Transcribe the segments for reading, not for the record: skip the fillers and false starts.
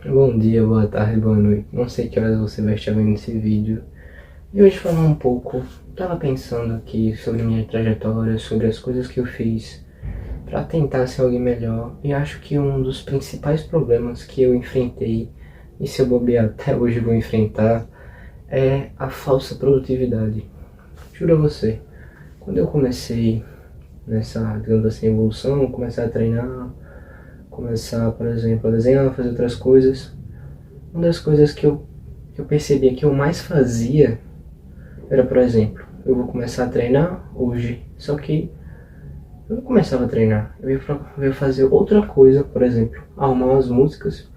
Bom dia, boa tarde, boa noite. Não sei que horas você vai estar vendo esse vídeo. E hoje falar um pouco, tava pensando aqui sobre minha trajetória, sobre as coisas que eu fiz para tentar ser alguém melhor. E acho que um dos principais problemas que eu enfrentei, e se eu bobear até hoje vou enfrentar, é a falsa produtividade. Juro a você, quando eu comecei nessa, digamos assim, evolução, começar a treinar, começar, por exemplo, a desenhar, fazer outras coisas, uma das coisas que eu percebia que eu mais fazia era, por exemplo, eu vou começar a treinar hoje, só que eu não começava a treinar, eu ia fazer outra coisa, por exemplo, arrumar umas músicas,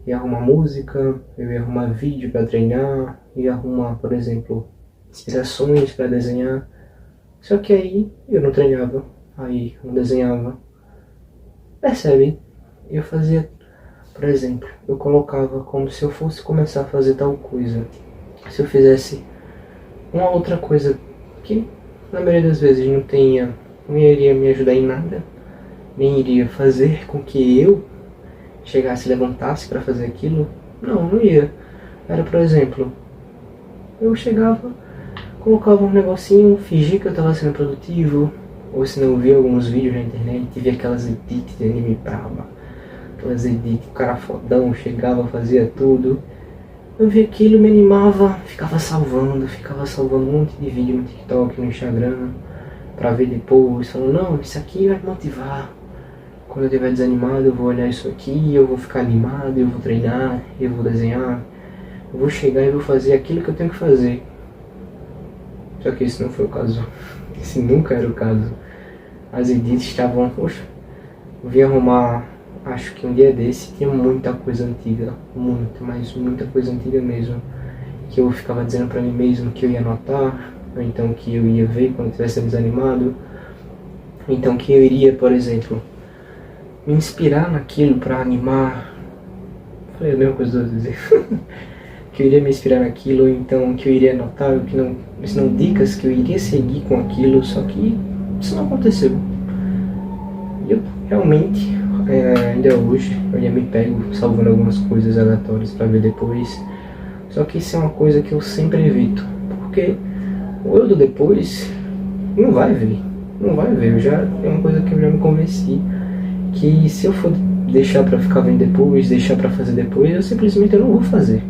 ia arrumar música, eu ia arrumar vídeo para treinar, ia arrumar, por exemplo, inspirações para desenhar, só que aí eu não treinava, aí eu não desenhava, percebe? Eu fazia, por exemplo, eu colocava como se eu fosse começar a fazer tal coisa, se eu fizesse uma outra coisa que na maioria das vezes não iria me ajudar em nada, nem iria fazer com que eu chegasse e levantasse para fazer aquilo, não ia. Era, por exemplo, eu chegava, colocava um negocinho, fingia que eu estava sendo produtivo, ou se não via alguns vídeos na internet, via aquelas edits de anime braba, aquelas edits, o cara fodão, chegava, fazia tudo. Eu vi aquilo, me animava, ficava salvando um monte de vídeo no TikTok, no Instagram, pra ver depois, falando, não, isso aqui vai me motivar. Quando eu estiver desanimado, eu vou olhar isso aqui, eu vou ficar animado, eu vou treinar, eu vou desenhar, eu vou chegar e vou fazer aquilo que eu tenho que fazer. Só que esse não foi o caso. Esse nunca era o caso. As edits estavam, poxa, eu vim arrumar. Acho que um dia desse tinha muita coisa antiga, mas muita coisa antiga mesmo, que eu ficava dizendo pra mim mesmo que eu ia anotar, ou então que eu ia ver quando eu estivesse desanimado, ou então que eu iria, por exemplo, me inspirar naquilo pra animar. Falei a mesma coisa duas vezes. Que eu iria me inspirar naquilo, ou então que eu iria anotar, que não, ensinam dicas que eu iria seguir com aquilo, só que isso não aconteceu. E eu realmente, ainda hoje, eu ainda me pego salvando algumas coisas aleatórias pra ver depois. Só que isso é uma coisa que eu sempre evito, porque o eu do depois não vai ver, é uma coisa que eu já me convenci, que se eu for deixar pra ficar vendo depois, deixar pra fazer depois, eu simplesmente não vou fazer.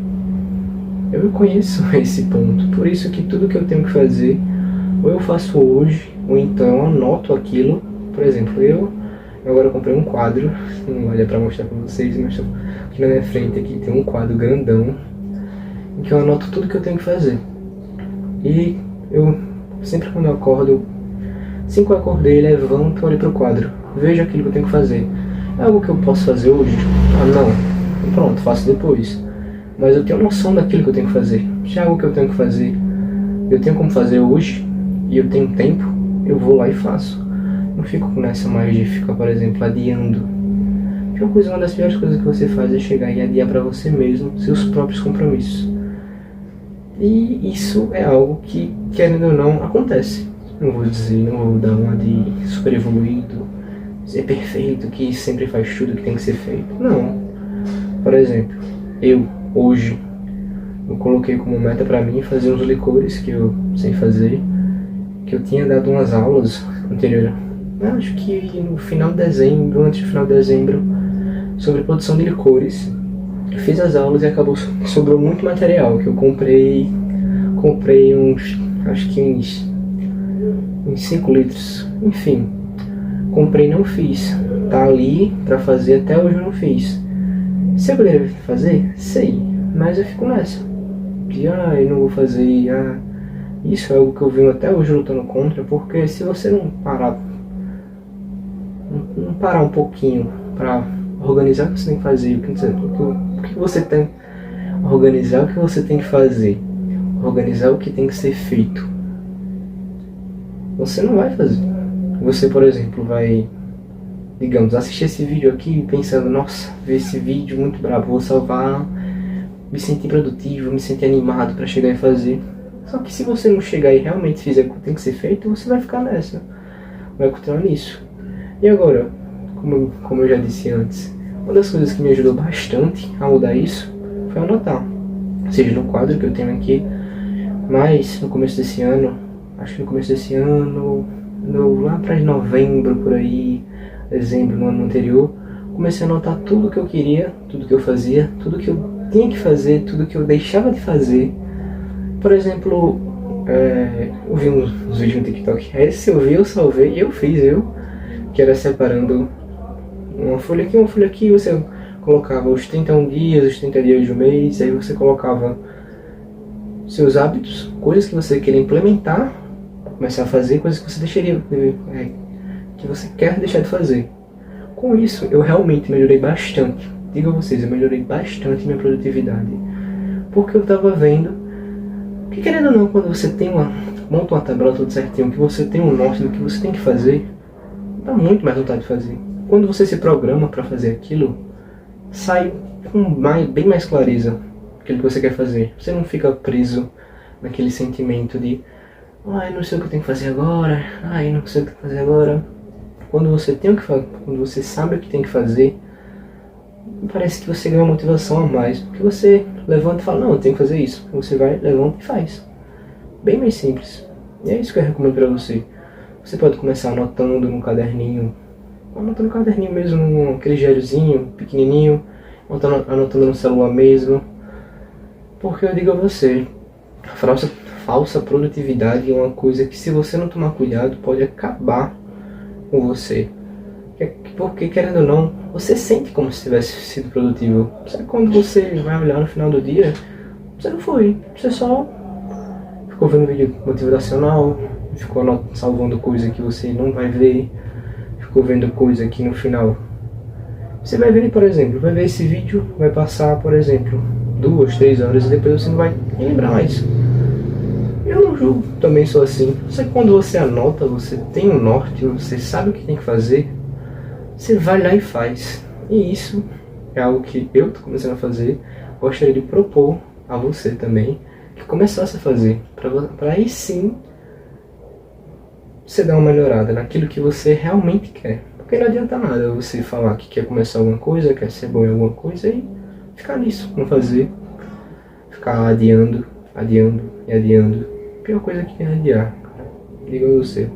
Eu conheço esse ponto, por isso que tudo que eu tenho que fazer, ou eu faço hoje, ou então eu anoto aquilo. Por exemplo, eu agora comprei um quadro, não vai dar pra mostrar pra vocês, mas aqui na minha frente aqui tem um quadro grandão, em que eu anoto tudo que eu tenho que fazer. E eu, sempre quando eu acordo, assim que eu acordei, levanto, olho pro quadro, vejo aquilo que eu tenho que fazer. É algo que eu posso fazer hoje? Ah, não. Pronto, faço depois. Mas eu tenho noção daquilo que eu tenho que fazer. Se é algo que eu tenho que fazer, eu tenho como fazer hoje, e eu tenho tempo, eu vou lá e faço. Não fico nessa mais de ficar, por exemplo, adiando. Uma das piores coisas que você faz é chegar e adiar para você mesmo seus próprios compromissos. E isso é algo que, querendo ou não, acontece. Não vou dar uma de super evoluído, ser perfeito, que sempre faz tudo que tem que ser feito. Não. Por exemplo, hoje, eu coloquei como meta pra mim fazer uns licores que eu sei fazer, que eu tinha dado umas aulas anterior, acho que no final de dezembro, antes do final de dezembro, sobre produção de licores. Eu fiz as aulas e sobrou muito material, que eu comprei uns, acho que uns 5 litros, enfim, comprei e não fiz, tá ali pra fazer, até hoje eu não fiz. Se eu poderia fazer? Sei, mas eu fico nessa, de eu não vou fazer, isso é algo que eu venho até hoje lutando contra, porque se você não parar um pouquinho para organizar o que você tem que fazer, o que você tem, organizar o que você tem que fazer, organizar o que tem que ser feito, você não vai fazer. Você, por exemplo, vai, digamos, assistir esse vídeo aqui pensando, nossa, ver esse vídeo muito brabo, vou salvar, me sentir produtivo, me sentir animado para chegar e fazer. Só que se você não chegar e realmente fizer o que tem que ser feito, você vai ficar nessa, vai continuar nisso. E agora, como eu já disse antes, Uma das coisas que me ajudou bastante a mudar isso foi anotar, seja no quadro que eu tenho aqui, mas no começo desse ano, acho que no começo desse ano, lá para novembro por aí, dezembro no ano anterior, comecei a anotar tudo que eu queria, tudo que eu fazia, tudo que eu tinha que fazer, tudo que eu deixava de fazer. Por exemplo, eu vi uns vídeos no TikTok, esse eu vi, eu salvei e eu fiz, que era separando uma folha aqui, você colocava os 31 dias, os 30 dias do mês, aí você colocava seus hábitos, coisas que você queria implementar, começar a fazer, coisas que você deixaria, que você quer deixar de fazer. Com isso, eu realmente melhorei bastante. Digo a vocês, eu melhorei bastante minha produtividade. Porque eu estava vendo que, querendo ou não, quando você monta uma tabela tudo certinho, que você tem um norte do que você tem que fazer, dá muito mais vontade de fazer. Quando você se programa para fazer aquilo, sai com bem mais clareza aquilo que você quer fazer. Você não fica preso naquele sentimento de não sei o que eu tenho que fazer agora, não sei o que eu tenho que fazer agora. Quando você sabe o que tem que fazer, parece que você ganha uma motivação a mais, porque você levanta e fala, não, eu tenho que fazer isso. Você vai, levanta e faz. Bem mais simples. E é isso que eu recomendo para você. Você pode começar anotando num caderninho, mesmo, aquele diáriozinho pequenininho, anotando no celular mesmo. Porque eu digo a você, a falsa produtividade é uma coisa que, se você não tomar cuidado, pode acabar com você. Porque, querendo ou não, você sente como se tivesse sido produtivo. Só que quando você vai olhar no final do dia, você não foi. Você só ficou vendo vídeo motivacional, ficou salvando coisa que você não vai ver, ficou vendo coisa que no final você vai ver, por exemplo, vai ver esse vídeo, vai passar, por exemplo, 2, 3 horas e depois você não vai nem lembrar mais. Eu não julgo, também sou assim. Só que quando você anota, você tem um norte, você sabe o que tem que fazer, você vai lá e faz. E isso é algo que eu estou começando a fazer. Gostaria de propor a você também que começasse a fazer, para aí sim você dar uma melhorada naquilo que você realmente quer. Porque não adianta nada você falar que quer começar alguma coisa, quer ser bom em alguma coisa e ficar nisso, não fazer, ficar adiando e adiando. A pior coisa que tem é adiar, cara. Diga a você.